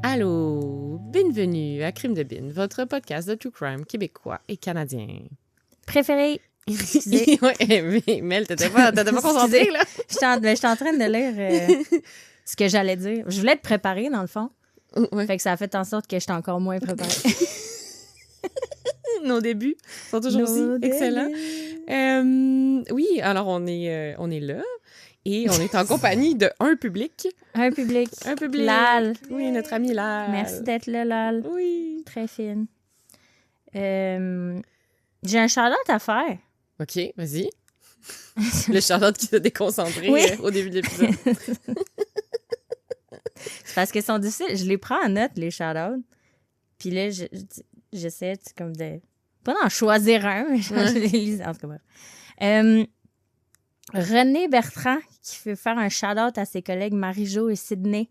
Allô, bienvenue à Crime de Bin, votre podcast de true crime québécois et canadien. Préféré. Excusez. Ouais, mais Mel, t'étais pas concentrée, là? J'étais en train de lire ce que j'allais dire. Je voulais être préparée, dans le fond. Ouais. Fait que ça a fait en sorte que j'étais encore moins préparée. Nos débuts sont toujours aussi excellents. Oui, alors on est là et on est en compagnie de un public. Un public. Un public. Lal. Oui, notre ami Lal. Merci d'être là, Lal. Oui. Très fine. J'ai un shout-out à faire. OK, vas-y. Le Charlotte qui s'est déconcentré Oui. Au début de l'épisode. C'est parce qu'ils sont difficiles. Je les prends en note, les shout-outs. Puis là, j'essaie comme de... Pas d'en choisir un, mais je les lis. En tout cas, bref. Renée Bertrand qui veut faire un shout-out à ses collègues Marie-Jo et Sydney.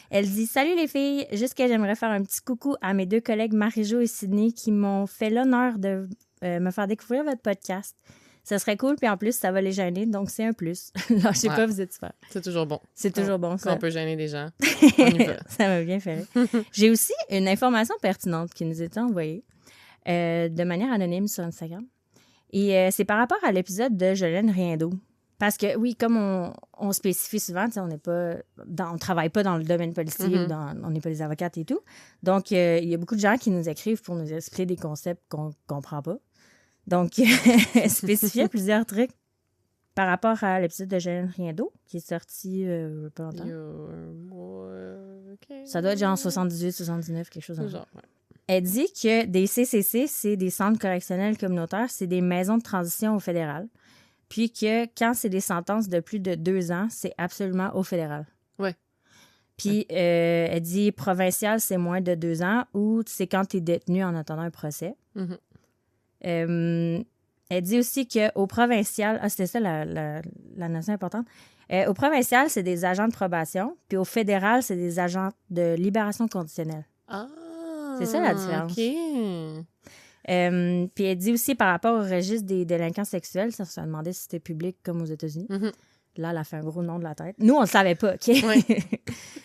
Elle dit « Salut les filles, juste que j'aimerais faire un petit coucou à mes deux collègues Marie-Jo et Sydney qui m'ont fait l'honneur de me faire découvrir votre podcast. Ça serait cool, puis en plus, ça va les gêner, donc c'est un plus. Lâchez pas, vous êtes super. C'est toujours bon. C'est toujours bon, ça. Quand on peut gêner des gens, on y va. Ça m'a bien fait rire. J'ai aussi une information pertinente qui nous était envoyée de manière anonyme sur Instagram. Et c'est par rapport à l'épisode de Jolene Riendo. Parce que, oui, comme on spécifie souvent, on n'est pas on travaille pas dans le domaine policier, on n'est pas des avocates et tout. Donc, il y a beaucoup de gens qui nous écrivent pour nous expliquer des concepts qu'on ne comprend pas. Donc, spécifier plusieurs trucs par rapport à l'épisode de Jolene Riendo, qui est sorti pas longtemps. Ça doit être genre 78, 79, quelque chose comme ça. Ouais. Elle dit que des CCC, c'est des centres correctionnels communautaires, c'est des maisons de transition au fédéral. Puis que quand c'est des sentences de plus de 2 ans, c'est absolument au fédéral. Ouais. Puis elle dit provincial, c'est moins de 2 ans ou c'est quand tu es détenu en attendant un procès. Elle dit aussi qu'au provincial, c'était ça la notion importante. Au provincial, c'est des agents de probation. Puis au fédéral, c'est des agents de libération conditionnelle. Ah! C'est ça la différence. OK. Puis elle dit aussi par rapport au registre des délinquants sexuels, ça se demandait si c'était public comme aux États-Unis. Là, elle a fait un gros nom de la tête. Nous, on le savait pas, OK? Ouais.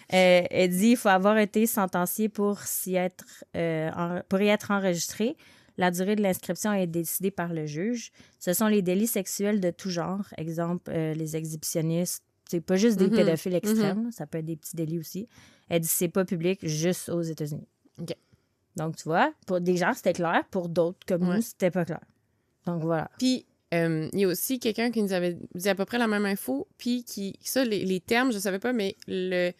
Elle dit qu'il faut avoir été sentencié pour y être enregistré. La durée de l'inscription est décidée par le juge. Ce sont les délits sexuels de tout genre. Exemple, les exhibitionnistes. C'est pas juste des pédophiles extrêmes. Là, ça peut être des petits délits aussi. Elle dit que c'est pas public, juste aux États-Unis. OK. Donc, tu vois, pour des gens, c'était clair. Pour d'autres, comme nous, c'était pas clair. Donc, voilà. Puis, il y a aussi quelqu'un qui nous avait dit à peu près la même info. Puis, ça, les termes, je savais pas, mais le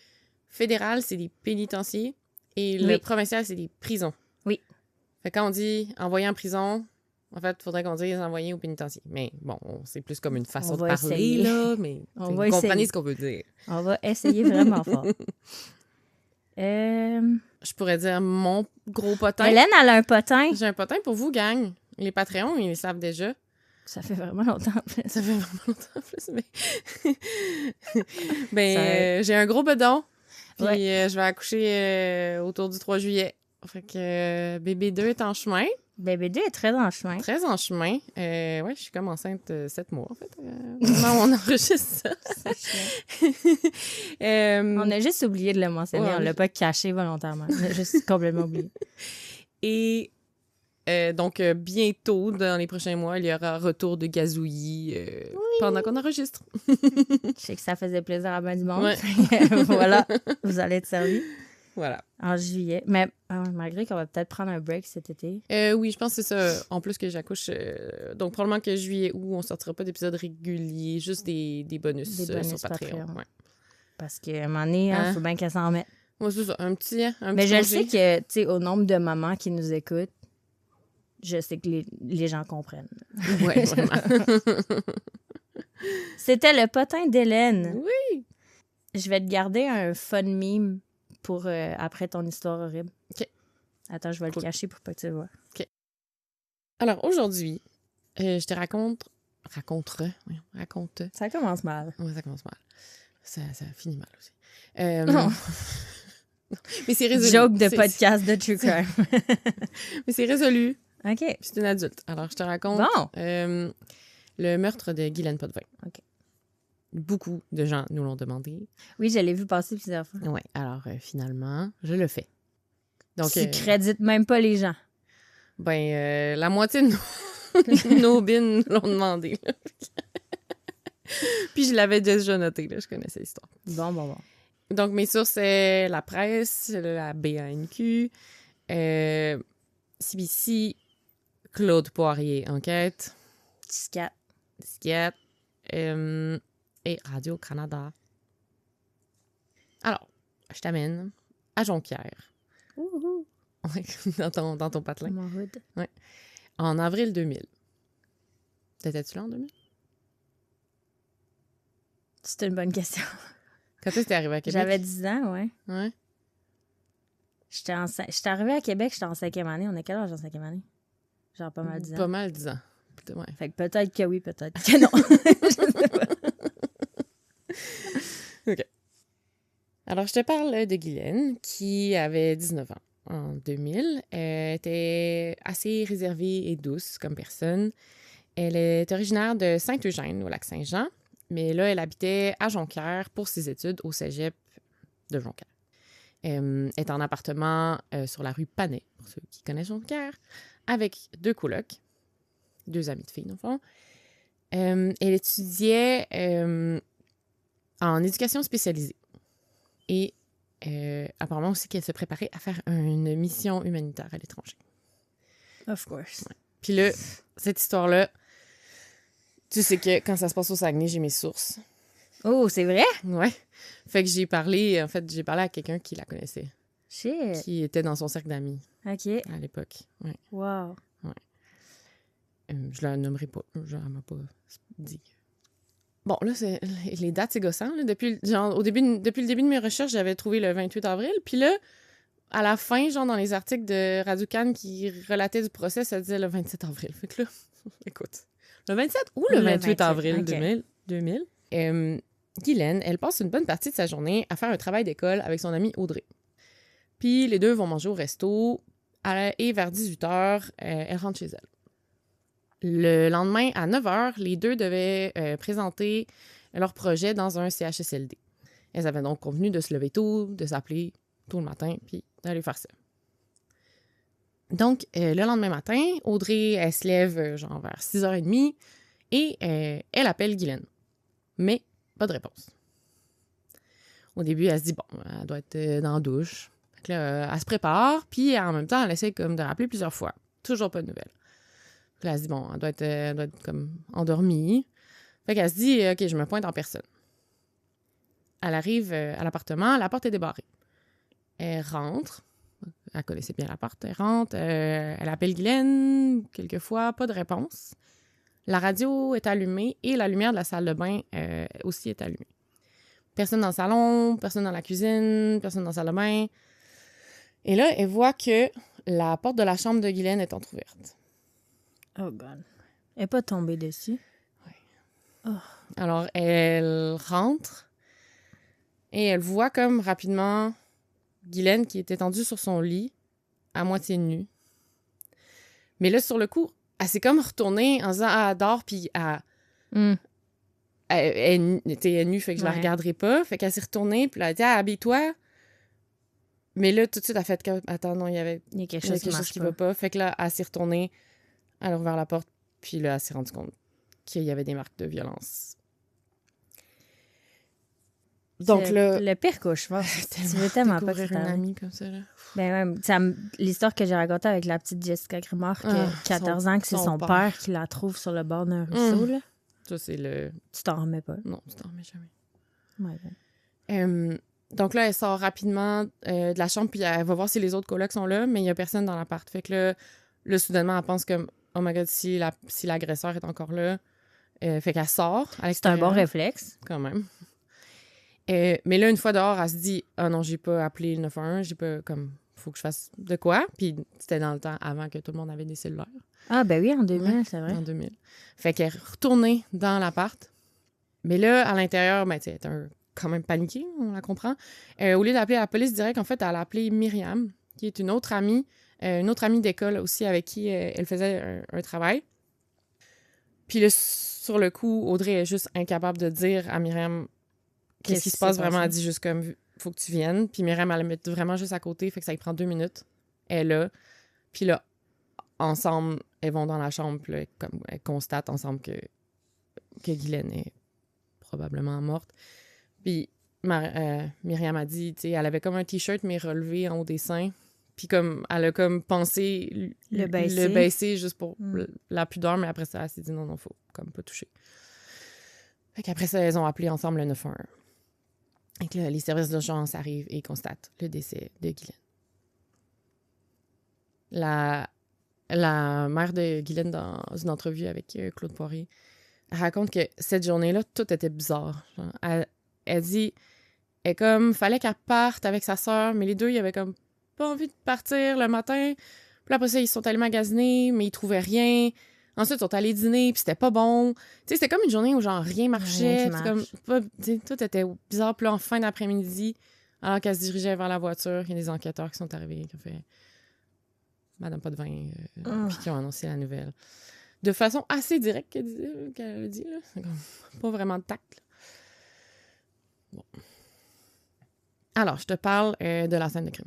fédéral, c'est des pénitenciers. Et le provincial, c'est des prisons. Oui. Fait quand on dit envoyer en prison, en fait, il faudrait qu'on dise envoyer au pénitencier. Mais bon, c'est plus comme une façon de parler, essayer. Là. Mais vous comprenez ce qu'on veut dire. On va essayer vraiment fort. Je pourrais dire mon gros potin. Hélène, elle a un potin. J'ai un potin pour vous, gang. Les Patreons, ils le savent déjà. Ça fait vraiment longtemps en plus. Ça fait vraiment longtemps en plus, mais... j'ai un gros bedon. Puis je vais accoucher autour du 3 juillet. Fait que bébé 2 est en chemin. Bébé 2 est très en chemin. Très en chemin. Ouais, je suis comme enceinte 7 mois, en fait. Moment où on enregistre ça. On a juste oublié de le mentionner. On l'a pas caché volontairement. On a juste complètement oublié. Et donc, bientôt, dans les prochains mois, il y aura retour de gazouillis pendant qu'on enregistre. Je sais que ça faisait plaisir à bien du monde. Ouais. Voilà, vous allez être servis. Voilà. En juillet. Mais malgré qu'on va peut-être prendre un break cet été. Oui, je pense que c'est ça. En plus que j'accouche. Donc, probablement que juillet août, on ne sortira pas d'épisodes réguliers, juste des bonus, sur Patreon. Ouais. Parce qu'à un moment donné, il faut bien qu'elle s'en mette. Moi, c'est ça. Un petit Mais je sais que, tu sais, au nombre de mamans qui nous écoutent, je sais que les gens comprennent. Oui, vraiment. C'était le potin d'Hélène. Oui. Je vais te garder un fun meme pour après ton histoire horrible. OK. Attends, je vais le cacher pour pas que tu le vois. OK. Alors, aujourd'hui, je te raconte. Raconte. Ça commence mal. Oui, ça commence mal. Ça finit mal aussi. Mais c'est résolu. Joke de podcast de True Crime. Mais c'est résolu. OK. C'est une adulte. Alors, je te raconte le meurtre de Guylaine Potvin. OK. Beaucoup de gens nous l'ont demandé. Oui, je l'ai vu passer plusieurs fois. Oui, alors finalement, je le fais. Donc, tu crédites même pas les gens. La moitié de nos bins l'ont demandé. Puis je l'avais déjà noté, là, je connaissais l'histoire. Bon. Donc, mes sources, c'est la presse, la BANQ, CBC, Claude Poirier, Enquête, Scat, et Radio-Canada. Alors, je t'amène à Jonquière. Wouhou! dans ton patelin. Mon hood. Ouais. En avril 2000. T'étais-tu là en 2000? C'est une bonne question. Quand est-ce que t'es arrivée à Québec? J'avais 10 ans, ouais. Ouais. J'étais arrivée à Québec, j'étais en 5e année. On a quel âge en 5e année? Genre pas mal 10 ans. Pas mal 10 ans. Ouais. Fait que peut-être que oui, peut-être que non. Je sais pas. OK. Alors, je te parle de Guylaine, qui avait 19 ans en 2000. Elle était assez réservée et douce comme personne. Elle est originaire de Saint-Eugène, au Lac-Saint-Jean, mais là, elle habitait à Jonquière pour ses études au cégep de Jonquière. Elle est en appartement sur la rue Panet, pour ceux qui connaissent Jonquière, avec 2 colocs, 2 amis de filles, dans le fond. Elle étudiait en éducation spécialisée. Et apparemment aussi qu'elle se préparait à faire une mission humanitaire à l'étranger. Of course. Ouais. Puis là, cette histoire-là, tu sais que quand ça se passe au Saguenay, j'ai mes sources. Oh, c'est vrai? Ouais. Fait que j'ai parlé à quelqu'un qui la connaissait. Shit. Qui était dans son cercle d'amis. OK. À l'époque. Ouais. Wow. Ouais. Je la nommerai pas. Elle m'a pas dit. Bon, là, les dates, c'est gossant. Là. Depuis le début de mes recherches, j'avais trouvé le 28 avril. Puis là, à la fin, dans les articles de Radio-Can qui relataient du procès, ça disait le 27 avril. Fait que là, écoute, le 27 ou le 28 avril okay. 2000, Guylaine, elle passe une bonne partie de sa journée à faire un travail d'école avec son amie Audrey. Puis les deux vont manger au resto et vers 18h, elle rentre chez elle. Le lendemain, à 9h, les deux devaient présenter leur projet dans un CHSLD. Elles avaient donc convenu de se lever tôt, de s'appeler tôt le matin, puis d'aller faire ça. Donc, le lendemain matin, Audrey, elle se lève vers 6h30 et elle appelle Guylaine. Mais pas de réponse. Au début, elle se dit, bon, elle doit être dans la douche. Fait que là, elle se prépare, puis en même temps, elle essaie comme de rappeler plusieurs fois. Toujours pas de nouvelles. Là, elle se dit, bon, elle doit être comme endormie. Fait qu'elle se dit, OK, je me pointe en personne. Elle arrive à l'appartement, la porte est débarrée. Elle rentre. Elle connaissait bien l'appart. Elle rentre, elle appelle Guylaine quelquefois, pas de réponse. La radio est allumée et la lumière de la salle de bain aussi est allumée. Personne dans le salon, personne dans la cuisine, personne dans la salle de bain. Et là, elle voit que la porte de la chambre de Guylaine est entrouverte. Oh God. Elle n'est pas tombée dessus? Oui. Oh. Alors, elle rentre et elle voit comme rapidement Guylaine qui est étendue sur son lit, à moitié nue. Mais là, sur le coup, elle s'est comme retournée en disant « Ah, elle dort, puis elle est nue, fait que je la regarderai pas. » Fait qu'elle s'est retournée, puis elle a dit « Ah, habille-toi. » Mais là, tout de suite, elle a fait comme « Attends, non, il y a quelque chose qui va pas. » Fait que là, elle s'est retournée, elle a ouvert la porte, puis là, elle s'est rendue compte qu'il y avait des marques de violence. Donc là... Le pire cauchemar. Tu veux tellement pas que une amie comme ça, là. Ben même, l'histoire que j'ai racontée avec la petite Jessica Grimard, qui a 14 ans, que c'est son père qui la trouve sur le bord d'un ruisseau, là. Ça, c'est le... Tu t'en remets pas. Non, tu t'en remets jamais. Ouais. Donc là, elle sort rapidement de la chambre, puis elle va voir si les autres colocs sont là, mais il y a personne dans l'appart. Fait que là, soudainement, elle pense comme « Oh my God, si l'agresseur est encore là. » Fait qu'elle sort à l'extérieur. C'est un bon réflexe. Quand même. Mais là, une fois dehors, elle se dit « Ah non, j'ai pas appelé le 911, j'ai pas, comme, faut que je fasse de quoi? » Puis c'était dans le temps avant que tout le monde avait des cellulaires. Ah ben oui, en 2000, c'est vrai. En 2000. Fait qu'elle est retournée dans l'appart. Mais là, à l'intérieur, ben, tu sais, elle est un quand même paniquée, on la comprend. Au lieu d'appeler la police direct, en fait, elle a appelé Myriam, qui est une autre amie d'école aussi avec qui elle faisait un travail. Puis là, sur le coup, Audrey est juste incapable de dire à Myriam qu'est-ce qui se passe vraiment. Elle dit juste comme, faut que tu viennes. Puis Myriam, elle la met vraiment juste à côté, fait que ça lui prend 2 minutes. Elle est là. Puis là, ensemble, elles vont dans la chambre, puis là, comme, elles constatent ensemble que Guylaine est probablement morte. Puis Myriam a dit, tu sais, elle avait comme un T-shirt, mais relevé en haut des seins. Puis comme, elle a comme pensé le baisser juste pour la pudeur, mais après ça, elle s'est dit non, faut comme pas toucher. Fait qu'après ça, elles ont appelé ensemble le 911. Et que là, les services d'urgence arrivent et constatent le décès de Guylaine. La mère de Guylaine, dans une entrevue avec Claude Poirier, elle raconte que cette journée-là, tout était bizarre. Elle dit, fallait qu'elle parte avec sa sœur, mais les deux, ils avaient comme pas envie de partir le matin. Puis après ça, ils sont allés magasiner, mais ils trouvaient rien. Ensuite, ils sont allés dîner, puis c'était pas bon. Tu sais, c'était comme une journée où genre rien marchait. Tout était bizarre. Puis là, en fin d'après-midi, alors qu'elle se dirigeait vers la voiture, il y a des enquêteurs qui sont arrivés, qui ont fait « Madame pas de vin », puis qui ont annoncé la nouvelle. De façon assez directe, qu'elle a dit. Là. C'est comme pas vraiment de tact. Là. Bon. Alors, je te parle de la scène de crime.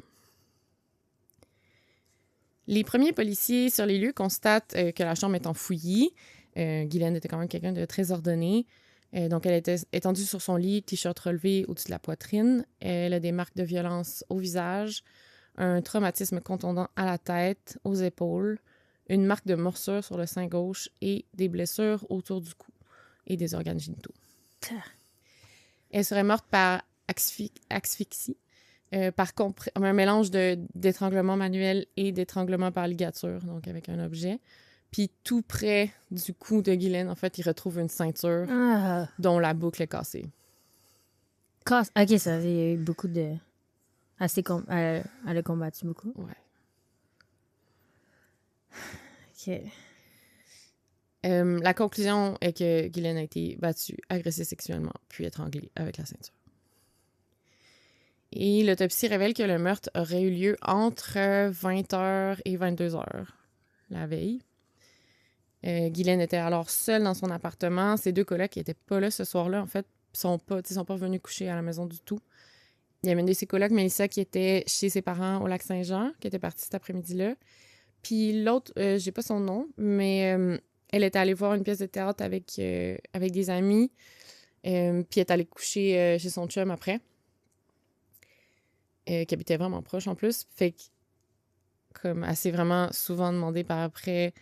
Les premiers policiers sur les lieux constatent que la chambre est enfouie. Guylaine était quand même quelqu'un de très ordonné. Donc, elle était étendue sur son lit, t-shirt relevé au-dessus de la poitrine. Elle a des marques de violence au visage, un traumatisme contondant à la tête, aux épaules, une marque de morsure sur le sein gauche et des blessures autour du cou et des organes génitaux. Elle serait morte par asphyxie. Par un mélange d'étranglement manuel et d'étranglement par ligature, donc avec un objet. Puis tout près du cou de Guylaine, en fait, il retrouve une ceinture dont la boucle est cassée. OK, ça avait eu beaucoup de... Elle a combattu beaucoup. Ouais. OK. La conclusion est que Guylaine a été battue, agressée sexuellement, puis étranglée avec la ceinture. Et l'autopsie révèle que le meurtre aurait eu lieu entre 20h et 22h la veille. Guylaine était alors seule dans son appartement. Ses 2 colocs qui n'étaient pas là ce soir-là, en fait, sont pas revenus coucher à la maison du tout. Il y avait une de ses colocs, Mélissa, qui était chez ses parents au Lac-Saint-Jean, qui était partie cet après-midi-là. Puis l'autre, j'ai pas son nom, mais elle était allée voir une pièce de théâtre avec des amis. Puis elle est allée coucher chez son chum après. Qui habitait vraiment proche en plus. Fait que, comme, elle s'est vraiment souvent demandé par après,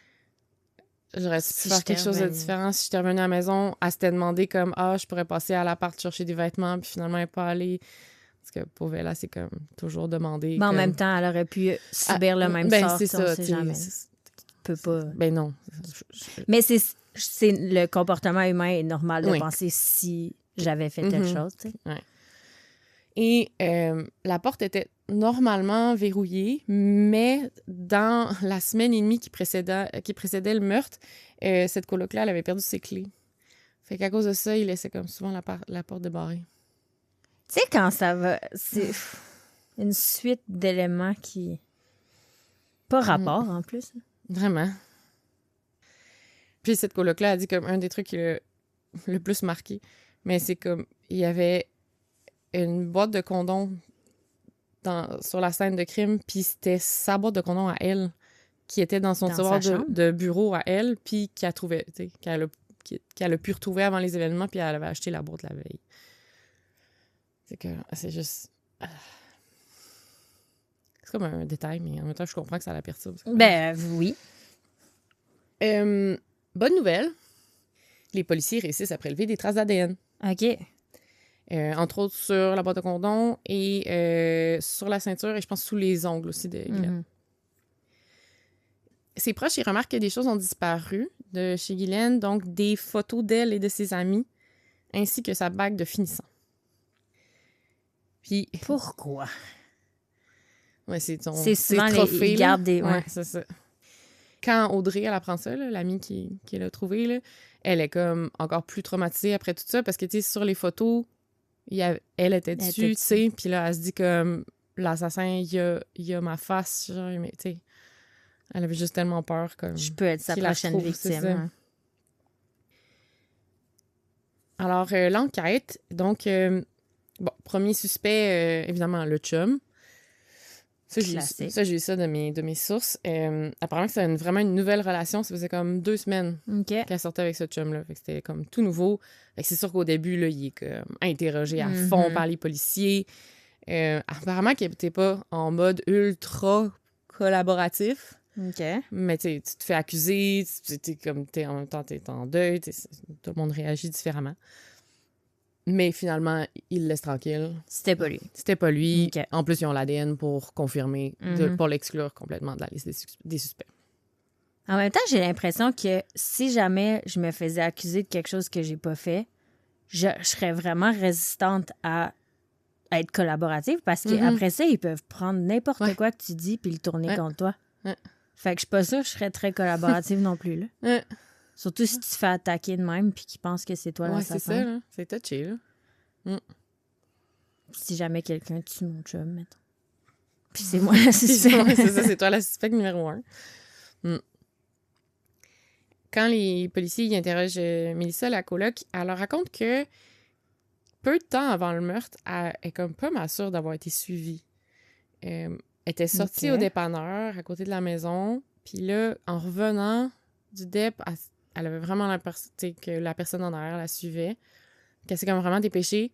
j'aurais pu faire quelque chose de différent. Si j'étais revenue à la maison, elle s'était demandé comme, je pourrais passer à l'appart chercher des vêtements, puis finalement, elle n'est pas allée. Parce que pour elle, c'est comme toujours demandé. Mais en même temps, elle aurait pu subir le même sort. C'est ça, on sait jamais. Peut pas. Ben non. Mais c'est le comportement humain est normal de penser si j'avais fait telle chose, tu sais. Ouais. Et la porte était normalement verrouillée, mais dans la semaine et demie qui précédait le meurtre, cette coloc-là, elle avait perdu ses clés. Fait qu'à cause de ça, il laissait comme souvent la porte débarrée. Tu sais, quand ça va... C'est une suite d'éléments qui... Pas rapport, en plus. Vraiment. Puis cette coloc-là a dit comme un des trucs qui l'a le plus marqué, mais c'est comme, il y avait une boîte de condoms sur la scène de crime, puis c'était sa boîte de condoms à elle, qui était dans son tiroir de bureau à elle, puis qu'elle trouvait, tu sais, qu'elle a pu retrouver avant les événements, puis elle avait acheté la boîte la veille. C'est que, c'est juste... C'est comme un détail, mais en même temps, je comprends que ça la perturbe. Ben, oui. Bonne nouvelle, les policiers réussissent à prélever des traces d'ADN. OK. Entre autres sur la boîte de condom et sur la ceinture et je pense sous les ongles aussi de Guylaine. Ses proches, ils remarquent que des choses ont disparu de chez Guylaine, donc des photos d'elle et de ses amis, ainsi que sa bague de finissant. Puis... Pourquoi? Ouais, c'est souvent trophées, ils gardent des... Ouais, c'est ça. Quand Audrey, elle apprend ça, là, l'amie qui l'a trouvée, là, elle est comme encore plus traumatisée après tout ça parce que, tu sais, sur les photos, elle était dessus, tu sais, puis là, elle se dit comme, l'assassin, il a ma face, genre, mais tu sais, elle avait juste tellement peur, comme... Je peux être sa prochaine victime. Hein. Alors, l'enquête, donc, premier suspect, évidemment, le chum. Ça, j'ai eu ça de mes sources. Apparemment que c'était vraiment une nouvelle relation. Ça faisait comme 2 semaines qu'elle sortait avec ce chum-là. Fait que c'était comme tout nouveau. Fait que c'est sûr qu'au début, là, il est comme interrogé à fond par les policiers. Apparemment qu'il n'était pas en mode ultra collaboratif. Mais tu te fais accuser, en même temps, t'es en deuil, tout le monde réagit différemment. Mais finalement, il le laisse tranquille. C'était pas lui. C'était pas lui. Okay. En plus, ils ont l'ADN pour confirmer, pour l'exclure complètement de la liste des suspects. En même temps, j'ai l'impression que si jamais je me faisais accuser de quelque chose que j'ai pas fait, je serais vraiment résistante à être collaborative parce qu'après ça, ils peuvent prendre n'importe quoi que tu dis puis le tourner contre toi. Fait que je suis pas sûre que je serais très collaborative non plus, là. Surtout si tu te fais attaquer de même puis qu'ils pensent que c'est toi l'assassin. C'est ça, là. C'est touché, là. Si jamais quelqu'un tue mon chum, mettons. Puis c'est moi la suspecte. C'est ça, c'est toi la suspecte numéro 1. Quand les policiers y interrogent Mélissa, la coloc, elle leur raconte que peu de temps avant le meurtre, elle est comme pas mal sûre d'avoir été suivie. Elle était sortie au dépanneur à côté de la maison. Puis là, en revenant du dép, elle avait vraiment l'impression que la personne en arrière la suivait. Qu'elle s'est comme vraiment dépêchée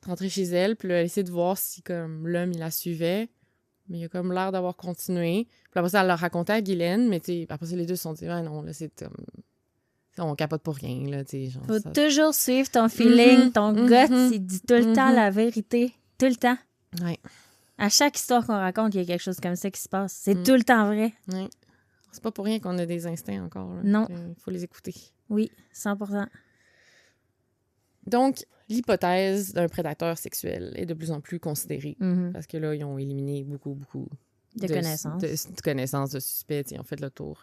de rentrer chez elle. Puis là, elle essayait de voir si comme l'homme, il la suivait. Mais il a comme l'air d'avoir continué. Puis après ça, elle l'a raconté à Guylaine. Mais après ça, les deux se sont dit, ah non, là, c'est on capote pour rien, là, tu sais. Faut toujours suivre ton feeling, ton gut. Il dit tout le temps la vérité. Tout le temps. Ouais. À chaque histoire qu'on raconte, il y a quelque chose comme ça qui se passe. C'est tout le temps vrai. Oui. C'est pas pour rien qu'on a des instincts encore. Là. Non. Il faut les écouter. Oui, 100%. Donc, l'hypothèse d'un prédateur sexuel est de plus en plus considérée. Parce que là, ils ont éliminé beaucoup de connaissances. De connaissances, de suspects. Ils ont fait le tour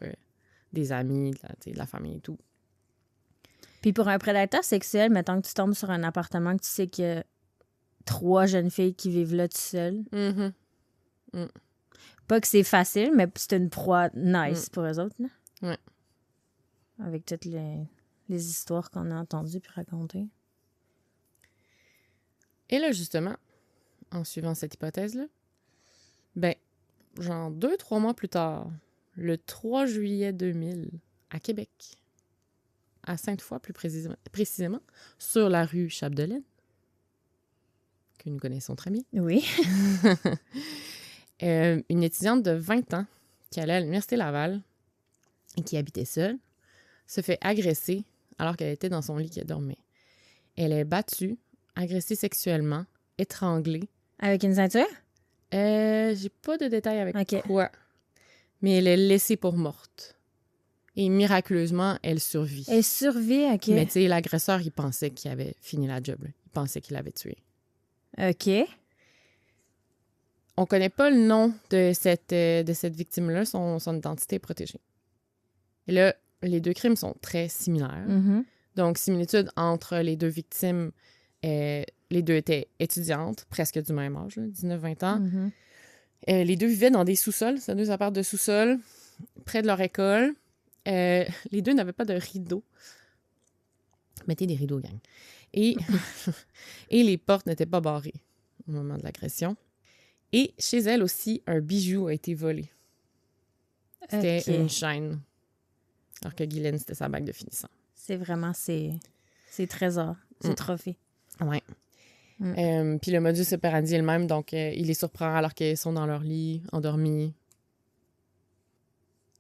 des amis, de la famille et tout. Puis pour un prédateur sexuel, mettons que tu tombes sur un appartement que tu sais qu'il y a 3 jeunes filles qui vivent là tout seules. Pas que c'est facile, mais c'est une proie nice pour eux autres. Là. Ouais. Avec toutes les histoires qu'on a entendues puis racontées. Et là, justement, en suivant cette hypothèse-là, ben, genre 2-3 mois plus tard, le 3 juillet 2000, à Québec, à Sainte-Foy plus précisément, sur la rue Chapdelaine, que nous connaissons très bien. Oui. Une étudiante de 20 ans qui allait à l'Université Laval et qui habitait seule se fait agresser alors qu'elle était dans son lit qu'elle dormait. Elle est battue, agressée sexuellement, étranglée. Avec une ceinture? J'ai pas de détails avec quoi. Mais elle est laissée pour morte. Et miraculeusement, elle survit. Elle survit, OK. Mais tu sais, l'agresseur, il pensait qu'il avait fini la job. Là. Il pensait qu'il l'avait tuée. OK. On connaît pas le nom de cette victime-là. Son identité est protégée. Et là, les 2 crimes sont très similaires. Donc, similitude entre les 2 victimes. Les 2 étaient étudiantes, presque du même âge, 19-20 ans. Les 2 vivaient dans des sous-sols. C'est 2 apparts de sous-sol, près de leur école. Les 2 n'avaient pas de rideaux. Mettez des rideaux, gang. Et les portes n'étaient pas barrées au moment de l'agression. Et chez elle aussi, un bijou a été volé. C'était une chaîne. Alors que Guylaine, c'était sa bague de finissant. C'est vraiment ses trésors, ses trophées. Oui. Puis le modus operandi est le même, donc il les surprend alors qu'ils sont dans leur lit, endormis.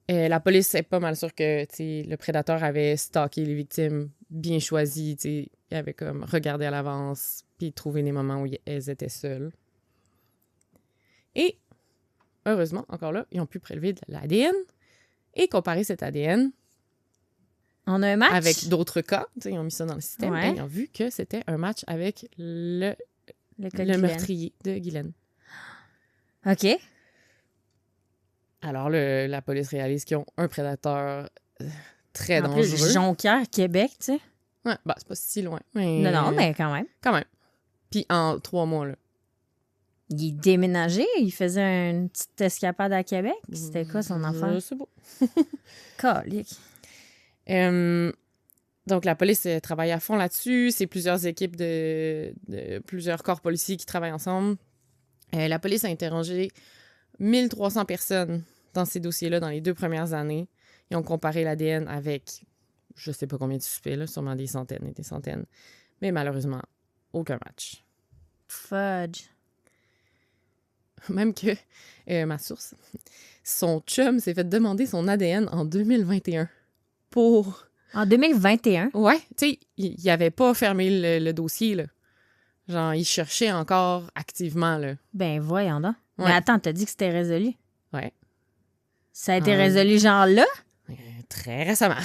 La police est pas mal sûre que le prédateur avait stalké les victimes, bien choisi. Il avait comme regardé à l'avance, puis trouvé des moments où elles étaient seules. Et, heureusement, encore là, ils ont pu prélever de l'ADN et comparer cet ADN on a un match? Avec d'autres cas. Ils ont mis ça dans le système et ils ont vu que c'était un match avec le meurtrier de Guylaine. OK. Alors, la police réalise qu'ils ont un prédateur très dangereux. Plus, Jonquière, Québec, tu sais. Ouais, bah c'est pas si loin. Mais... Non, mais quand même. Quand même. Puis en 3 mois, là. Il déménageait, il faisait une petite escapade à Québec. C'était quoi son affaire? C'est beau. Calique. Donc, la police travaille à fond là-dessus. C'est plusieurs équipes de plusieurs corps policiers qui travaillent ensemble. La police a interrogé 1300 personnes dans ces dossiers-là dans les 2 premières années. Ils ont comparé l'ADN avec, je sais pas combien de suspects, là, sûrement des centaines et des centaines. Mais malheureusement, aucun match. Fudge. Même que, ma source, son chum s'est fait demander son ADN en 2021 pour... En 2021? Ouais, tu sais, il avait pas fermé le dossier, là. Genre, il cherchait encore activement, là. Ben, voyons donc. Ouais. Mais attends, t'as dit que c'était résolu? Ouais. Ça a été résolu genre là? Très récemment.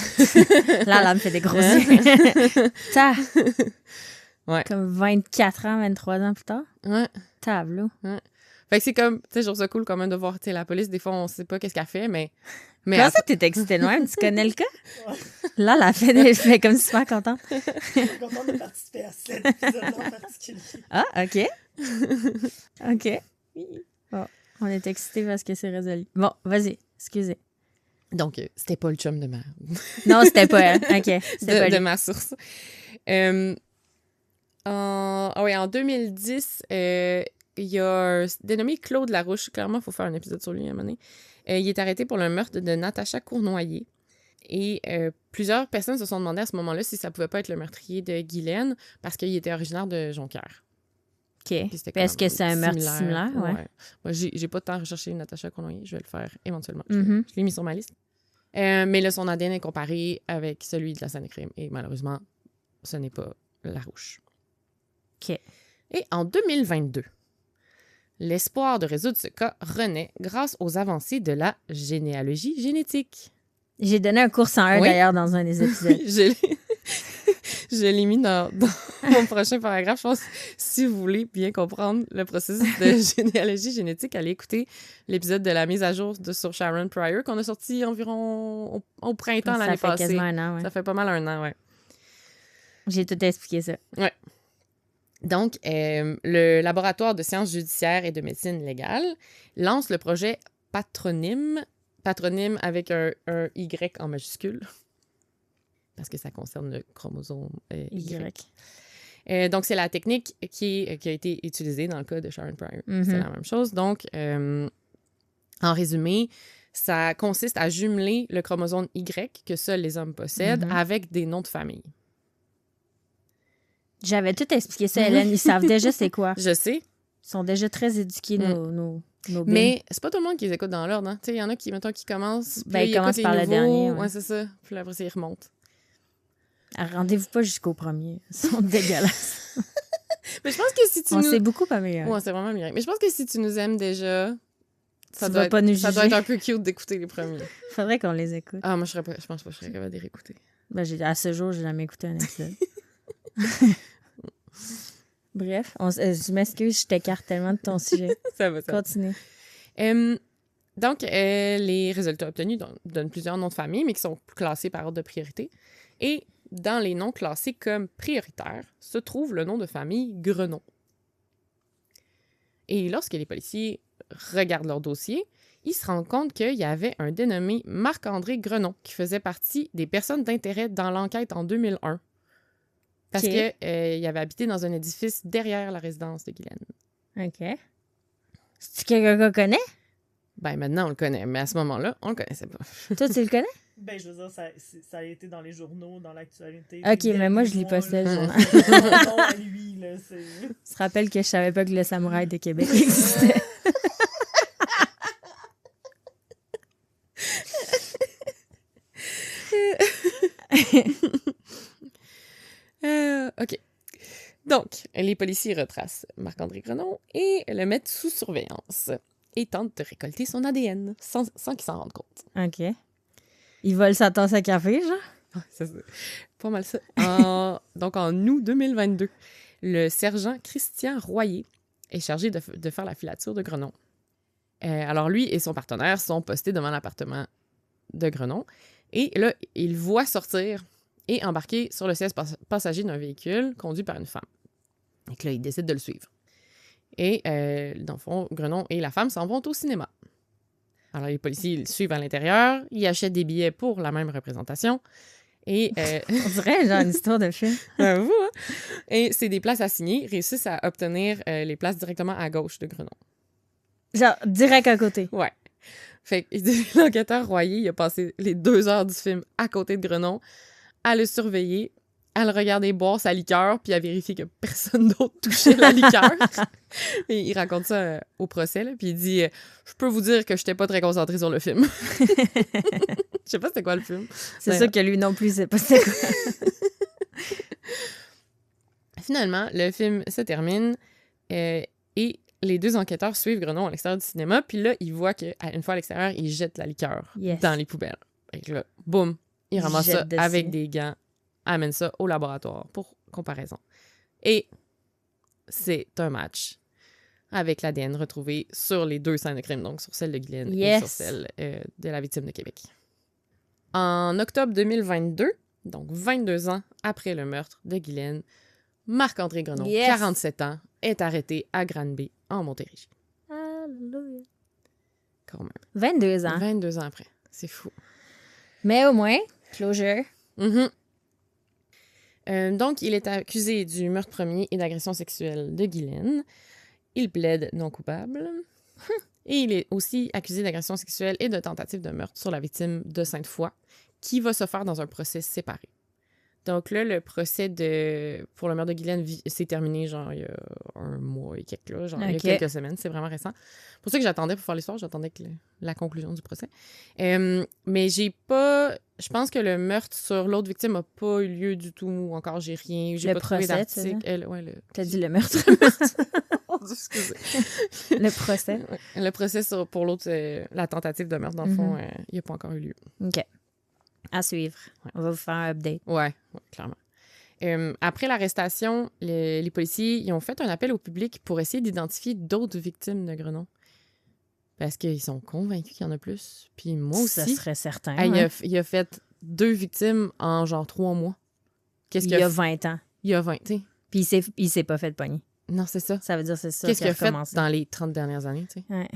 Là, elle me fait des gros yeux. Ça. Ouais. Comme 24 ans, 23 ans plus tard. Ouais. Tableau. Ouais. Fait que c'est comme, tu sais, je trouve ça cool quand même de voir, tu sais, la police, des fois, on sait pas qu'est-ce qu'elle fait, mais Comment ça, t'es excitée de même? Tu connais le cas? Ouais. Là, elle fait comme super contente. Je suis contente de participer à cet épisode en particulier. Ah, OK. OK. Bon, on est excités parce que c'est résolu. Bon, vas-y, excusez. Donc, c'était pas le chum de ma... Non, c'était pas elle. OK, c'était pas lui. De ma source. En 2010, il y a un dénommé Claude Larouche. Clairement, il faut faire un épisode sur lui à un moment donné. Il est arrêté pour le meurtre de Natacha Cournoyer. Et plusieurs personnes se sont demandé à ce moment-là si ça pouvait pas être le meurtrier de Guylaine parce qu'il était originaire de Jonquière. OK. Est-ce que c'est un meurtre similaire? Ouais. Moi, j'ai pas de temps à rechercher Natacha Cournoyer. Je vais le faire éventuellement. Mm-hmm. Je l'ai mis sur ma liste. Mais là, son ADN est comparé avec celui de la scène de crime. Et malheureusement, ce n'est pas Larouche. OK. Et en 2022, l'espoir de résoudre ce cas renaît grâce aux avancées de la généalogie génétique. J'ai donné un cours 101 d'ailleurs dans un des épisodes. Je l'ai mis dans mon prochain paragraphe. Je pense si vous voulez bien comprendre le processus de généalogie génétique, allez écouter l'épisode de la mise à jour sur Sharon Pryor qu'on a sorti environ au printemps l'année passée. Ça fait quasiment un an, ouais. Ça fait pas mal un an, ouais. J'ai tout expliqué ça. Ouais. Donc, le laboratoire de sciences judiciaires et de médecine légale lance le projet Patronyme avec un Y en majuscule, parce que ça concerne le chromosome Y. Donc, c'est la technique qui a été utilisée dans le cas de Sharon Pryor. Mm-hmm. C'est la même chose. Donc, en résumé, ça consiste à jumeler le chromosome Y que seuls les hommes possèdent avec des noms de famille. J'avais tout expliqué ça, Hélène. Ils savent déjà c'est quoi. Je sais. Ils sont déjà très éduqués, nos mais c'est pas tout le monde qui les écoute dans l'ordre. Hein? Il y en a qui, mettons, qui commencent. Ils commencent par le dernier. Ouais, c'est ça. Puis après, ils remontent. Rendez-vous pas jusqu'au premier. Ils sont dégueulasses. Mais je pense que si tu On s'est beaucoup amélioré. Ouais, c'est vraiment amélioré. Mais je pense que si tu nous aimes déjà, ça doit pas nous juger. Ça doit être un peu cute d'écouter les premiers. Faudrait qu'on les écoute. Ah, moi, je pense pas que je serais capable de les réécouter. Ben, à ce jour, j'ai jamais écouté un épisode. Bref, je m'excuse, je t'écarte tellement de ton sujet. Ça va. Continue. Donc, les résultats obtenus donnent plusieurs noms de famille, mais qui sont classés par ordre de priorité. Et dans les noms classés comme prioritaires se trouve le nom de famille Grenon. Et lorsque les policiers regardent leur dossier, ils se rendent compte qu'il y avait un dénommé Marc-André Grenon qui faisait partie des personnes d'intérêt dans l'enquête en 2001. Parce qu'il avait habité dans un édifice derrière la résidence de Guylaine. OK. C'est-tu quelqu'un qu'on connaît? Ben, maintenant, on le connaît, mais à ce moment-là, on le connaissait pas. Toi, tu le connais? Ben, je veux dire, ça a été dans les journaux, dans l'actualité. OK, mais moi, je lis pas ça, le journal. Non, à lui, là, c'est... Tu te rappelles que je savais pas que le samouraï de Québec existait. OK. Donc, les policiers retracent Marc-André Grenon et le mettent sous surveillance et tentent de récolter son ADN sans qu'il s'en rende compte. OK. Ils volent sa tasse à café, genre? C'est pas mal ça. Donc, en août 2022, le sergent Christian Royer est chargé de faire la filature de Grenon. Alors, lui et son partenaire sont postés devant l'appartement de Grenon. Et là, il voit sortir et embarquer sur le siège passager d'un véhicule conduit par une femme. Et que là, il décide de le suivre. Et dans le fond, Grenon et la femme s'en vont au cinéma. Alors, les policiers le suivent à l'intérieur, ils achètent des billets pour la même représentation. Et, On dirait genre une histoire de film. hein? Et c'est des places assignées, réussissent à obtenir les places directement à gauche de Grenon. Genre, direct à côté. Ouais. Fait que l'enquêteur Royer, il a passé les 2 heures du film à côté de Grenon, à le surveiller, à le regarder boire sa liqueur, puis à vérifier que personne d'autre touchait la liqueur. Et il raconte ça au procès, là, puis il dit « Je peux vous dire que je n'étais pas très concentré sur le film. » Je sais pas c'était quoi le film. C'est sûr que lui non plus, c'est pas c'est quoi. Finalement, le film se termine et les 2 enquêteurs suivent Grenon à l'extérieur du cinéma, puis là, ils voient qu'une fois à l'extérieur, il jette la liqueur dans les poubelles. Fait que là, boum, il ramasse ça avec des gants, amène ça au laboratoire pour comparaison. Et c'est un match avec l'ADN retrouvé sur les 2 scènes de crime, donc sur celle de Guylaine et sur celle de la victime de Québec. En octobre 2022, donc 22 ans après le meurtre de Guylaine, Marc-André Grenon, 47 ans, est arrêté à Granby, en Montérégie. Alléluia. Quand même. 22 ans. 22 ans après. C'est fou. Mais au moins, closure. Mm-hmm. Donc, il est accusé du meurtre premier et d'agression sexuelle de Guylaine. Il plaide non coupable. Et il est aussi accusé d'agression sexuelle et de tentative de meurtre sur la victime de Sainte-Foy, qui va se faire dans un procès séparé. Donc là, le procès pour le meurtre de Guylaine s'est terminé genre il y a un mois et quelques, là, genre il y a quelques semaines. C'est vraiment récent. C'est pour ça que j'attendais pour faire l'histoire, j'attendais la conclusion du procès. Mais j'ai pas... Je pense que le meurtre sur l'autre victime n'a pas eu lieu du tout encore. J'ai rien... J'ai le pas trouvé procès, d'article. T'as dit le meurtre. Excusez. Le procès. Le procès pour l'autre, la tentative de meurtre, dans le fond, il n'a pas encore eu lieu. OK. À suivre. Ouais. On va vous faire un update. Ouais, clairement. Après l'arrestation, les policiers ils ont fait un appel au public pour essayer d'identifier d'autres victimes de Grenon. Parce qu'ils sont convaincus qu'il y en a plus. Puis moi aussi. Ça serait certain. Il a fait 2 victimes en genre 3 mois. Il y a 20 ans. Il y a 20, tu sais. Puis il s'est pas fait de pogner. Non, c'est ça. Ça veut dire c'est ça. Qu'est-ce qu'il a fait dans les 30 dernières années, tu sais? Ouais.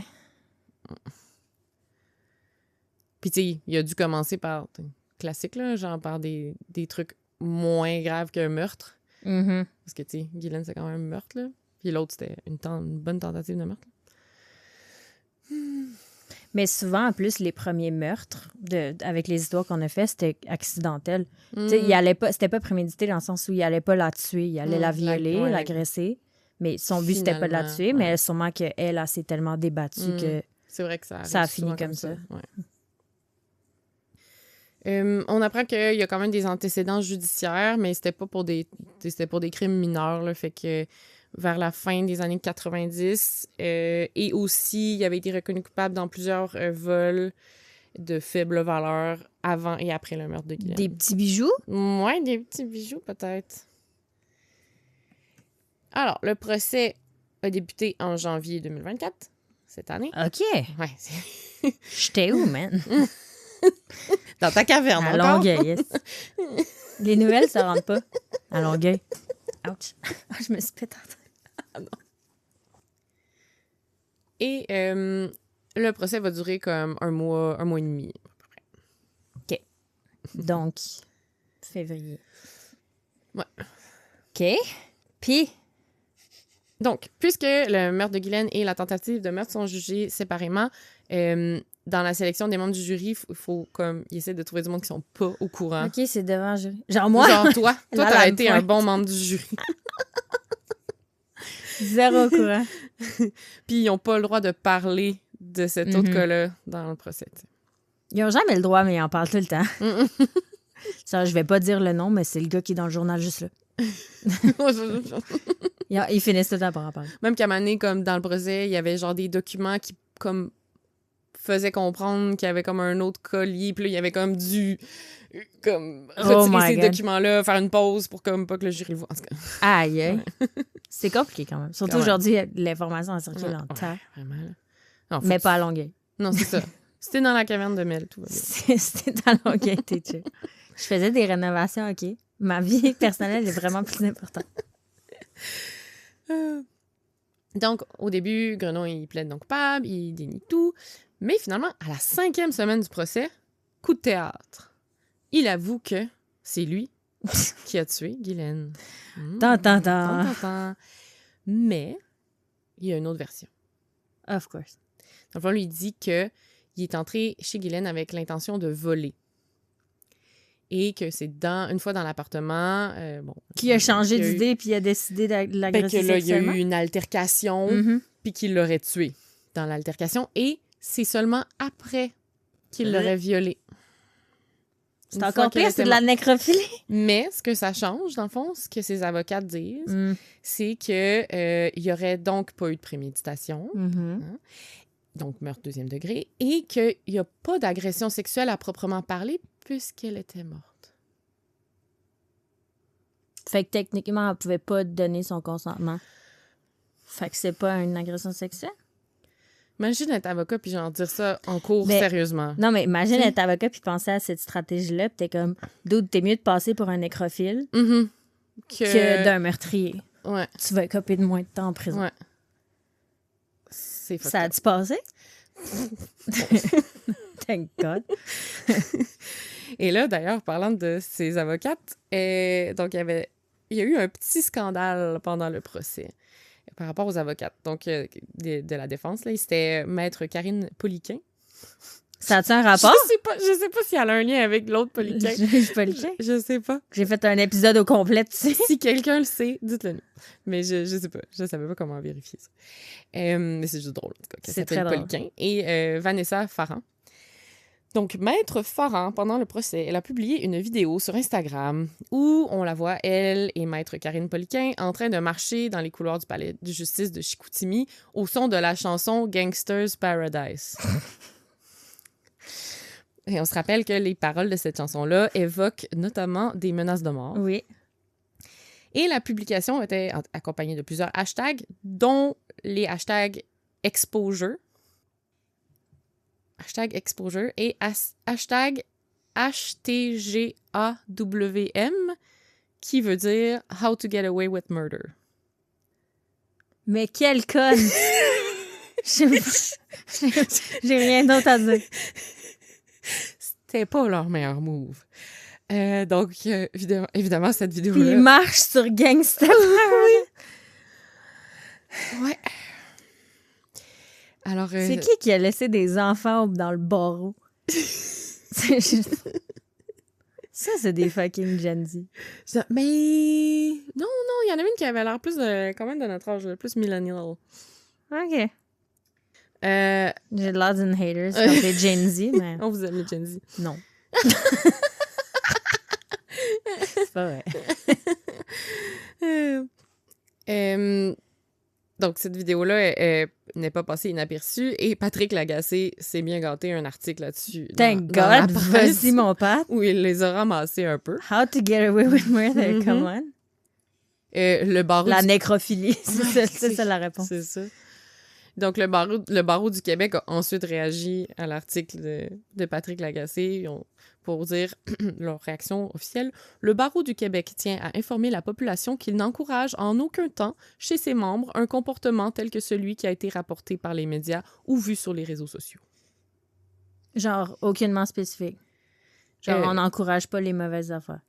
Puis, tu sais, il a dû commencer par, classique, là, genre par des trucs moins graves qu'un meurtre. Mm-hmm. Parce que, tu sais, Guylaine, c'est quand même un meurtre, là. Puis l'autre, c'était une bonne tentative de meurtre. Mais souvent, en plus, les premiers meurtres, avec les histoires qu'on a faites, c'était accidentel. Tu sais, c'était pas prémédité dans le sens où il allait pas la tuer. Il allait la violer, l'agresser. Mais son but, c'était pas de la tuer, mais sûrement qu'elle, elle s'est tellement débattue que c'est vrai que ça a fini comme ça. Ouais. On apprend qu'il y a quand même des antécédents judiciaires, mais c'était pour des crimes mineurs, là, fait que vers la fin des années 90, et aussi, il avait été reconnu coupable dans plusieurs vols de faible valeur avant et après le meurtre de Guylaine. Des petits bijoux? Ouais, des petits bijoux, peut-être. Alors, le procès a débuté en janvier 2024, cette année. OK. Ouais. J'étais où, man? Dans ta caverne, à encore? Longueuil, yes. Les nouvelles, ça rentre pas. À Longueuil. Ouch. Je me suis pété en tête. Ah non. Et le procès va durer comme un mois et demi, à peu près. OK. Donc, février. Ouais. OK. Puis... Donc, puisque le meurtre de Guylaine et la tentative de meurtre sont jugés séparément, dans la sélection des membres du jury, il faut comme ils essaient de trouver du monde qui sont pas au courant. OK, c'est devant le jury. Genre moi? Genre toi t'as été un bon membre du jury. Zéro au courant. Puis ils n'ont pas le droit de parler de cet autre cas-là dans le procès. T'sais. Ils n'ont jamais le droit, mais ils en parlent tout le temps. Ça, je vais pas dire le nom, mais c'est le gars qui est dans le journal juste là. Ils finissent tout le temps par en parler. Même qu'à un moment donné, comme dans le procès, il y avait genre des documents qui comme faisaient comprendre qu'il y avait comme un autre collier, puis là, il y avait comme dû comme retirer ces documents-là, faire une pause pour comme pas que le jury le voit. En tout cas. Aïe, aïe. C'est compliqué quand même. Surtout aujourd'hui, l'information en circule en temps. Vraiment. Non, mais pas à Longueuil. Non, c'est ça. C'était dans la caverne de Mel, tout va bien. C'était dans Longueuil, t'es chill. Je faisais des rénovations, OK. Ma vie personnelle est vraiment plus importante. Donc, au début, Grenon, il plaide non coupable, il dénie tout. Mais finalement, à la 5e semaine du procès, coup de théâtre. Il avoue que c'est lui qui a tué Guylaine. Tant. Mais, il y a une autre version. Of course. Donc, on lui dit qu'il est entré chez Guylaine avec l'intention de voler. Et que c'est une fois dans l'appartement... Qui a changé d'idée puis a décidé de l'agresser sexuellement. Il y a eu une altercation, puis qu'il l'aurait tué dans l'altercation. Et c'est seulement après qu'il l'aurait violée. C'est encore pire, c'est de la nécrophilie. Mais ce que ça change, dans le fond, ce que ses avocats disent, c'est qu'il n'y aurait donc pas eu de préméditation, donc meurtre 2e degré, et qu'il n'y a pas d'agression sexuelle à proprement parler puisqu'elle était morte. Fait que techniquement, elle ne pouvait pas donner son consentement. Fait que c'est pas une agression sexuelle? Imagine être avocat puis genre dire ça en cours sérieusement. Non, mais imagine être avocat puis penser à cette stratégie-là puis t'es comme, dude, t'es mieux de passer pour un nécrophile que d'un meurtrier. Ouais. Tu vas écoper de moins de temps en prison. Ouais. C'est ça a-tu passé? Thank God. Et là, d'ailleurs, parlant de ses avocates, donc il y a eu un petit scandale pendant le procès par rapport aux avocates. Donc, de la défense, là, c'était Maître Karine Poliquin. Ça a-tu un rapport? Je sais pas si elle a un lien avec l'autre Poliquin. Poliquin? Je sais pas. J'ai fait un épisode au complet, tu sais. Si quelqu'un le sait, dites-le nous. Mais je sais pas. Je savais pas comment vérifier ça. Mais c'est juste drôle, en tout cas. C'est très drôle. Poliquin. Et Vanessa Farran. Donc, Maître Farran, pendant le procès, elle a publié une vidéo sur Instagram où on la voit, elle et Maître Karine Poliquin, en train de marcher dans les couloirs du palais de justice de Chicoutimi au son de la chanson Gangster's Paradise. Et on se rappelle que les paroles de cette chanson-là évoquent notamment des menaces de mort. Oui. Et la publication était accompagnée de plusieurs hashtags, dont les hashtags exposure, hashtag exposure et hashtag HTGAWM, qui veut dire How to get away with murder. Mais quelle conne! J'ai rien d'autre à dire. C'était pas leur meilleur move. Donc, évidemment, cette vidéo-là... Il marche sur Gangsta. Oui. Ouais. Alors, c'est qui a laissé des enfants dans le barreau? Ça, c'est des fucking Gen Z. Mais... Non, il y en a une qui avait l'air plus quand même de notre âge, plus millennial. OK. J'ai l'air d'une hater sur les Gen Z, mais... On vous aime les Gen Z. Non. C'est pas vrai. Donc, cette vidéo-là n'est pas passée inaperçue et Patrick Lagacé s'est bien gâté un article là-dessus. Thank God! Vas-y, mon Pat! Où il les a ramassés un peu. How to get away with murder, come on. Le barreau la nécrophilie, c'est ça la réponse. C'est ça. Donc, le barreau du Québec a ensuite réagi à l'article de Patrick Lagacé pour dire leur réaction officielle. Le barreau du Québec tient à informer la population qu'il n'encourage en aucun temps chez ses membres un comportement tel que celui qui a été rapporté par les médias ou vu sur les réseaux sociaux. Genre, aucunement spécifique. Genre, on n'encourage pas les mauvaises affaires.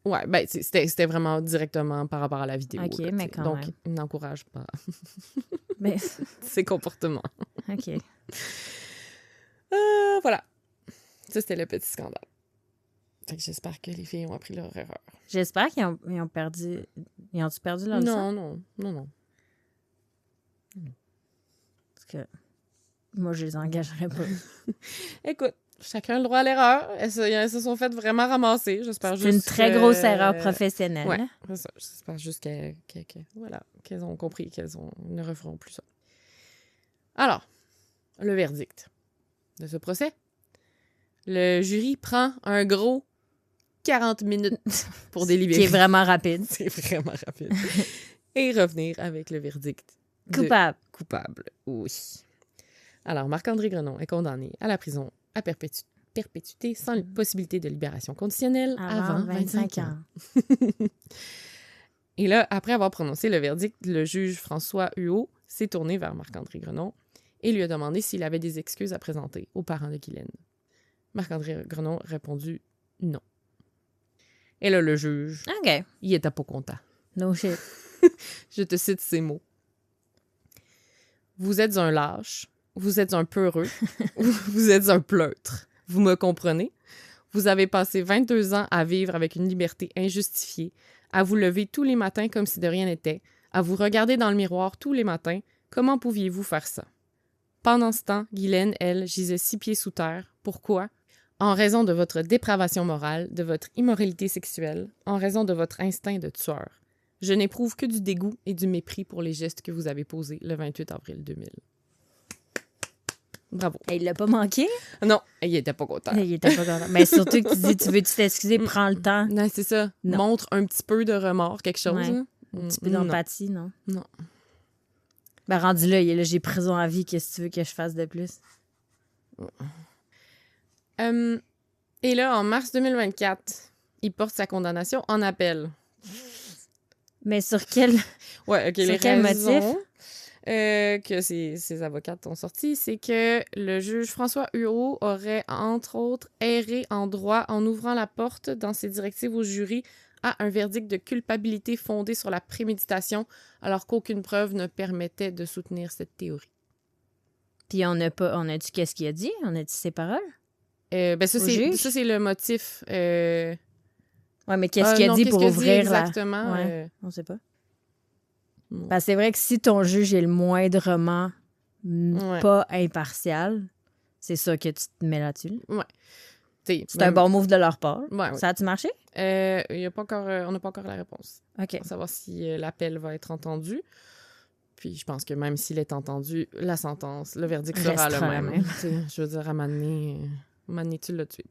Ouais, ben c'était vraiment directement par rapport à la vidéo. OK, là, mais quand donc, même. Donc, il n'encourage pas mais... ses comportements. OK. Voilà. Ça, c'était le petit scandale. Fait que j'espère que les filles ont appris leur erreur. J'espère qu'ils ont perdu... Ils ont-tu perdu leur leçon? Non. Parce que moi, je les engagerais pas. Écoute, chacun a le droit à l'erreur. Elles se sont faites vraiment ramasser. J'espère juste. C'est une très grosse erreur professionnelle. Ouais, c'est ça. J'espère juste qu'elles ont compris qu'elles ne referont plus ça. Alors, le verdict de ce procès. Le jury prend un gros 40 minutes pour délibérer. Qui est vraiment rapide. C'est vraiment rapide. Et revenir avec le verdict. Coupable, oui. Alors, Marc-André Grenon est condamné à la prison à perpétuité sans possibilité de libération conditionnelle avant 25 ans. Et là, après avoir prononcé le verdict, le juge François Huot s'est tourné vers Marc-André Grenon et lui a demandé s'il avait des excuses à présenter aux parents de Guylaine. Marc-André Grenon a répondu non. Et là, le juge, il était pas content. No shit. Je te cite ces mots. Vous êtes un lâche, vous êtes un peureux, vous êtes un pleutre. Vous me comprenez? Vous avez passé 22 ans à vivre avec une liberté injustifiée, à vous lever tous les matins comme si de rien n'était, à vous regarder dans le miroir tous les matins. Comment pouviez-vous faire ça? Pendant ce temps, Guylaine, elle, gisait 6 pieds sous terre. Pourquoi? En raison de votre dépravation morale, de votre immoralité sexuelle, en raison de votre instinct de tueur. Je n'éprouve que du dégoût et du mépris pour les gestes que vous avez posés le 28 avril 2000. Bravo. Et il l'a pas manqué? Non, il était pas content. Il était pas content. Mais surtout que tu dis, tu veux-tu t'excuser, prends le temps. Non, c'est ça. Non. Montre un petit peu de remords, quelque chose. Ouais. Hein? Un petit peu d'empathie, non? Non. Ben, rendu là, j'ai prison à vie. Qu'est-ce que tu veux que je fasse de plus? Et là, en mars 2024, il porte sa condamnation en appel. Mais sur quel... Ouais, OK, sur les quel raisons motif? Que ses avocates ont sorti, c'est que le juge François Huot aurait, entre autres, erré en droit en ouvrant la porte dans ses directives au jury à un verdict de culpabilité fondé sur la préméditation, alors qu'aucune preuve ne permettait de soutenir cette théorie. Puis on a-tu qu'est-ce qu'il a dit? On a-tu ses paroles? Ben ça, Au juge? c'est le motif. Ouais, mais qu'est-ce qu'il a dit pour ouvrir exactement? Ouais, on sait pas. Parce que c'est vrai que si ton juge est le moindrement pas impartial, c'est ça que tu te mets là-dessus. Ouais. C'est un bon move de leur part. Ouais. Ça a-tu marché? On n'a pas encore la réponse. OK. Pour savoir si l'appel va être entendu. Puis je pense que même s'il est entendu, la sentence, le verdict sera le même. Je veux dire, à m'amener, tu l'as tué.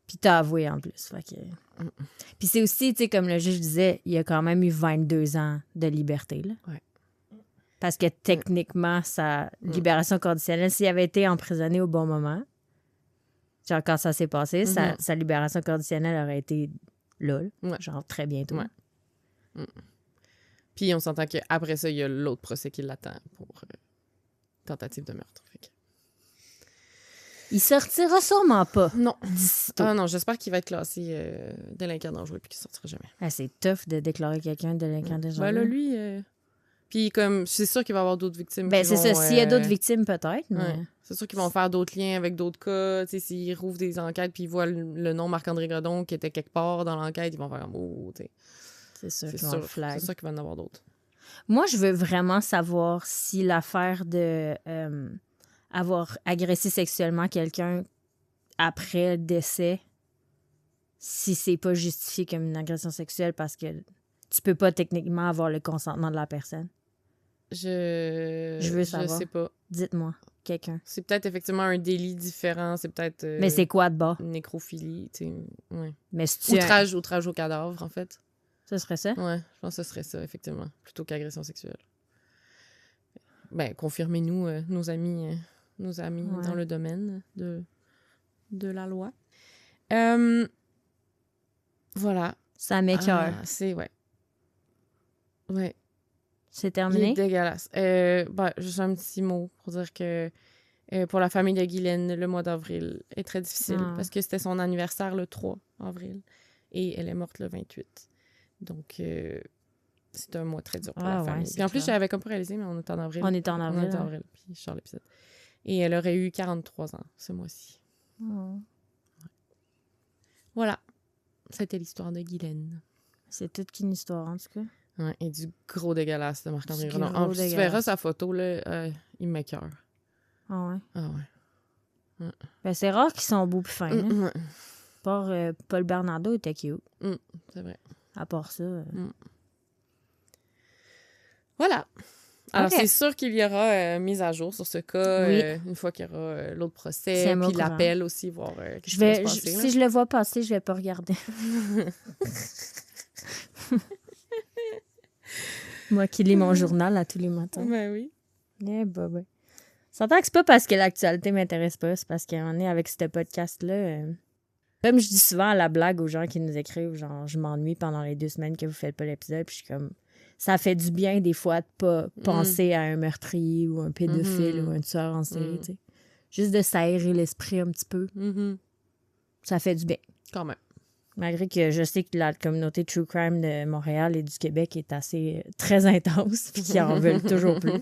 Puis t'as avoué en plus. Fait que... Puis c'est aussi, tu sais, comme le juge disait, il a quand même eu 22 ans de liberté. Là. Ouais. Parce que techniquement, sa libération conditionnelle, s'il avait été emprisonné au bon moment, genre quand ça s'est passé, sa libération conditionnelle aurait été là, genre très bientôt. Ouais. Puis on s'entend qu'après ça, il y a l'autre procès qui l'attend pour tentative de meurtre. Il sortira sûrement pas. Non. D'ici tôt. Ah non, j'espère qu'il va être classé délinquant dangereux puis qu'il sortira jamais. Ah, c'est tough de déclarer quelqu'un délinquant dangereux. Ben là, lui... Puis comme, c'est sûr qu'il va y avoir d'autres victimes. Ben c'est ça. S'il y a d'autres victimes, peut-être. Mais... Ouais. C'est sûr qu'ils vont faire d'autres liens avec d'autres cas. Tu sais, s'ils rouvrent des enquêtes puis ils voient le nom Marc-André Grenon qui était quelque part dans l'enquête, ils vont faire comme, oh, tu sais. C'est sûr C'est qu'ils vont le flag. C'est sûr qu'il va y en avoir d'autres. Moi, je veux vraiment savoir si l'affaire de avoir agressé sexuellement quelqu'un après le décès, si c'est pas justifié comme une agression sexuelle parce que tu peux pas techniquement avoir le consentement de la personne. Je veux savoir. Je sais pas. Dites-moi, quelqu'un. C'est peut-être effectivement un délit différent. C'est peut-être... Mais c'est quoi de bas? Nécrophilie, tu sais. Ouais. Mais si outrage au cadavre, en fait. Ce serait ça? Ouais, je pense que ce serait ça, effectivement. Plutôt qu'agression sexuelle. Ben, confirmez-nous, nos amis dans le domaine de la loi. Voilà. Ça m'écoeure. C'est, ouais. Ouais. C'est terminé? Il est dégueulasse. Juste un petit mot pour dire que pour la famille de Guylaine, le mois d'avril est très difficile parce que c'était son anniversaire le 3 avril et elle est morte le 28. Donc, c'est un mois très dur pour la famille. Puis en plus, j'avais comme pas réalisé, mais on est en avril. On est en avril. Puis je sors l'épisode. Et elle aurait eu 43 ans ce mois-ci. Oh. Voilà. C'était l'histoire de Guylaine. C'est toute qu'une histoire, en tout cas. Ouais, et du gros dégueulasse de Marc-André Grenon. En plus, tu verras sa photo, là, il m'écoeure. Ah ouais? Ah ouais. Ben, c'est rare qu'ils sont beaux pis fins. Ouais. À part Paul Bernardo était cute. C'est vrai. À part ça. Voilà. Alors, c'est sûr qu'il y aura mise à jour sur ce cas une fois qu'il y aura l'autre procès, puis l'appel aussi, voir ce qui va se passer. Si je le vois passer, je vais pas regarder. Moi qui lis mon journal à tous les matins. Ben oui. S'entend que c'est pas parce que l'actualité m'intéresse pas, c'est parce qu'on est avec ce podcast-là. Comme je dis souvent à la blague aux gens qui nous écrivent, genre, je m'ennuie pendant les 2 semaines que vous faites pas l'épisode, puis je suis comme, ça fait du bien des fois de pas penser à un meurtrier ou un pédophile ou un tueur en série, tu sais. Juste de s'aérer l'esprit un petit peu. Ça fait du bien. Quand même. Malgré que je sais que la communauté True Crime de Montréal et du Québec est assez très intense, puis qu'ils en veulent toujours plus.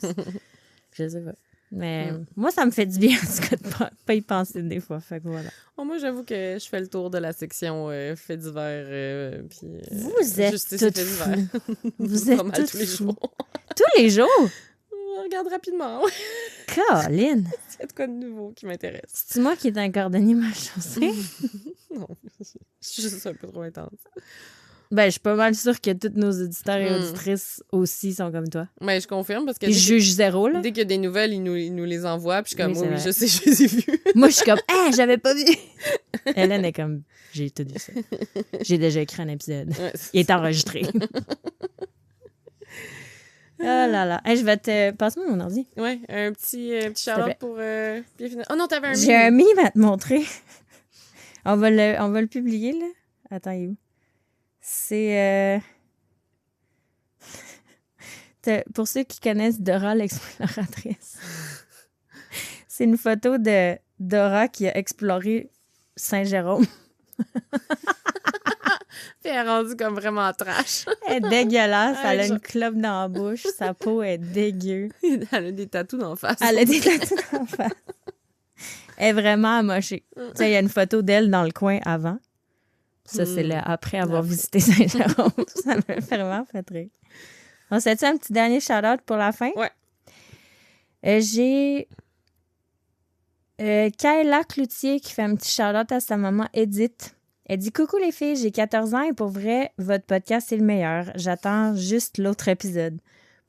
Je sais pas. Mais moi, ça me fait du bien, en tout cas, de pas y penser des fois. Fait que voilà. Moi, j'avoue que je fais le tour de la section faits divers. Vous êtes toutes fous. Vous êtes toutes tous les fous. jours. Tous les jours? On regarde rapidement. Colin! Il y a de quoi de nouveau qui m'intéresse. C'est moi qui est un cordonnier mal chaussé? Non, je suis juste un peu trop intense. Ben, je suis pas mal sûre que tous nos auditeurs et auditrices aussi sont comme toi. Ben, je confirme parce que... Ils jugent zéro, là. Dès qu'il y a des nouvelles, ils nous les envoient. Puis je suis comme, Oui, oui, c'est je sais, je les ai vues. Moi, je suis comme, j'avais pas vu. Hélène est comme, j'ai tout vu ça. J'ai déjà écrit un épisode. Ouais, Il est enregistré. Oh là là. Hey, je vais te... Passe-moi mon ordi. Ouais, un petit shout-out pour bien finir. Oh non, t'avais un meme. J'ai un meme à te montrer. On va le publier, là. Attends, il est où? C'est... Pour ceux qui connaissent Dora l'exploratrice, c'est une photo de Dora qui a exploré Saint-Jérôme. Puis elle est rendue comme vraiment trash. Elle est dégueulasse. Elle a une clope dans la bouche. Sa peau est dégueu. Elle a des tatous d'en face. Elle a des tatous dans la face. Elle est vraiment amochée. Tu sais, il y a une photo d'elle dans le coin avant. Ça, c'est après avoir visité Saint-Jérôme. Ça m'a vraiment fait rire. On se fait un petit dernier shout-out pour la fin? Ouais. J'ai Kayla Cloutier qui fait un petit shout-out à sa maman Edith. Elle dit « Coucou les filles, j'ai 14 ans et pour vrai, votre podcast, c'est le meilleur. J'attends juste l'autre épisode.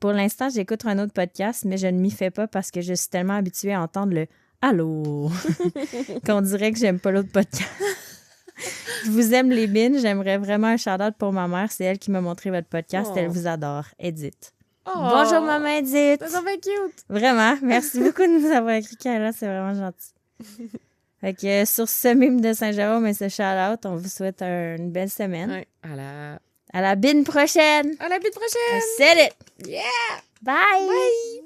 Pour l'instant, j'écoute un autre podcast, mais je ne m'y fais pas parce que je suis tellement habituée à entendre le « Allô » qu'on dirait que j'aime pas l'autre podcast. Je vous aime les bines. J'aimerais vraiment un shout-out pour ma mère. C'est elle qui m'a montré votre podcast. Elle vous adore. Edith. Oh. Bonjour, maman Edith. Ça fait cute. Vraiment. Merci beaucoup de nous avoir écrit, Kayla. C'est vraiment gentil. Fait que sur ce mime de Saint-Jérôme et ce shout-out, on vous souhaite une belle semaine. Ouais. À la bine prochaine. À la bine prochaine. I said it. Yeah. Bye.